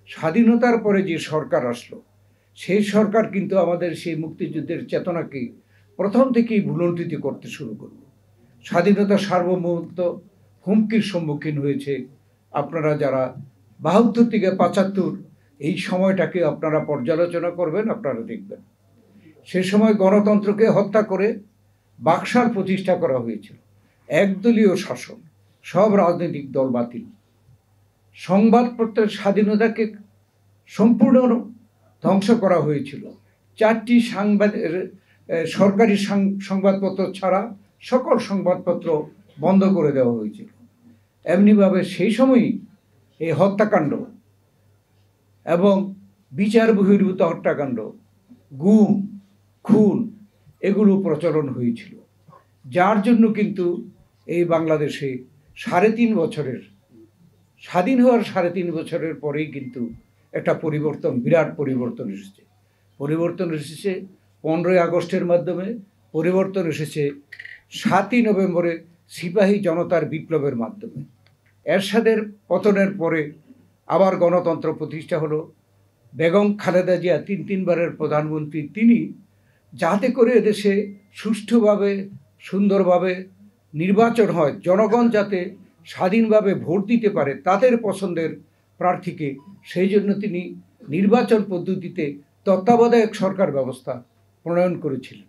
স্বাধীনতার পরে যে সরকার আসলো, সেই সরকার কিন্তু আমাদের সেই মুক্তিযুদ্ধের চেতনাকে প্রথম থেকেই ভুলণ্ঠিত করতে শুরু করল। স্বাধীনতা সার্বভৌমত্ব হুমকির সম্মুখীন হয়েছে। আপনারা যারা ৭২ থেকে ৭৫ এই সময়টাকে আপনারা পর্যালোচনা করবেন, আপনারা দেখবেন সে সময় গণতন্ত্রকে হত্যা করে বাকশাল প্রতিষ্ঠা করা হয়েছিল, একদলীয় শাসন, সব রাজনৈতিক দল বাতিল, সংবাদপত্রের স্বাধীনতাকে সম্পূর্ণ ধ্বংস করা হয়েছিল। 4টি সরকারি সংবাদপত্র ছাড়া সকল সংবাদপত্র বন্ধ করে দেওয়া হয়েছিল। এমনিভাবে সেই সময়ই এই হত্যাকাণ্ড এবং বিচার বহির্ভূত হত্যাকাণ্ড, গুম, খুন এগুলো প্রচলন হয়েছিল, যার জন্য কিন্তু এই বাংলাদেশে ৩.৫ বছরের স্বাধীন হওয়ার ৩.৫ বছরের পরেই কিন্তু একটা পরিবর্তন, বিরাট পরিবর্তন এসেছে। পরিবর্তন এসেছে 15ই আগস্টের মাধ্যমে, পরিবর্তন এসেছে 7ই নভেম্বরে সিপাহী জনতার বিপ্লবের মাধ্যমে। এরশাদের পতনের পরে আবার গণতন্ত্র প্রতিষ্ঠা হলো। বেগম খালেদা জিয়া 3বারের প্রধানমন্ত্রী, তিনি যাতে করে এদেশে সুষ্ঠুভাবে সুন্দরভাবে নির্বাচন হয়, জনগণ যাতে স্বাধীনভাবে ভোট দিতে পারে তাদের পছন্দের প্রার্থীকে, সেই জন্য তিনি নির্বাচন পদ্ধতিতে তত্ত্বাবধায়ক সরকার ব্যবস্থা প্রণয়ন করেছিলেন।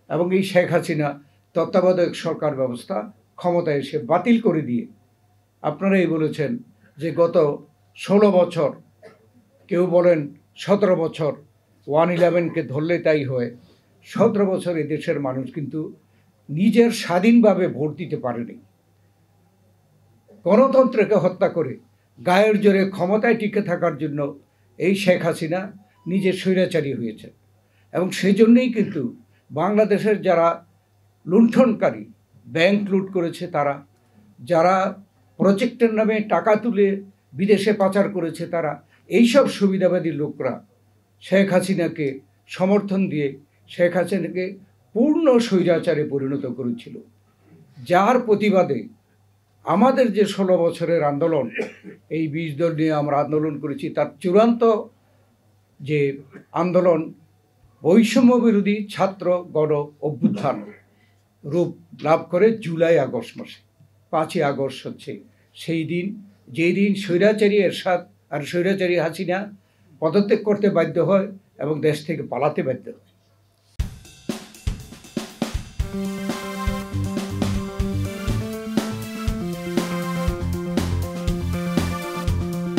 এবং এই শেখ হাসিনা তত্ত্বাবধায়ক সরকার ব্যবস্থা ক্ষমতায় এসে বাতিল করে দিয়ে আপনারাই বলেছেন যে গত 16 বছর, কেউ বলেন 17 বছর, 111কে ধরলে তাই হয়, 17 বছর এদেশের মানুষ কিন্তু নিজের স্বাধীনভাবে ভোট দিতে পারেনি। গণতন্ত্রকে হত্যা করে গায়ের জোরে ক্ষমতায় টিকে থাকার জন্য এই শেখ হাসিনা নিজে স্বৈরাচারী হয়েছে। এবং সেই জন্যই কিন্তু বাংলাদেশের যারা লুণ্ঠনকারী, ব্যাংক লুট করেছে তারা, যারা প্রজেক্টের নামে টাকা তুলে বিদেশে পাচার করেছে তারা, এইসব সুবিধাবাদী লোকরা শেখ হাসিনাকে সমর্থন দিয়ে শেখ হাসিনাকে পূর্ণ স্বৈরাচারে পরিণত করেছিল। যার প্রতিবাদে আমাদের যে 16 বছরের আন্দোলন, এই 20 দল নিয়ে আমরা আন্দোলন করেছি, তার চূড়ান্ত যে আন্দোলন বৈষম্য বিরোধী ছাত্র গণ অভ্যুত্থান রূপ লাভ করে জুলাই আগস্ট মাসে। 5ই আগস্ট হচ্ছে সেই দিন, যেই দিন স্বৈরাচারী এরশাদ আর স্বৈরাচারী হাসিনা পদত্যাগ করতে বাধ্য হয় এবং দেশ থেকে পালাতে বাধ্য হয়।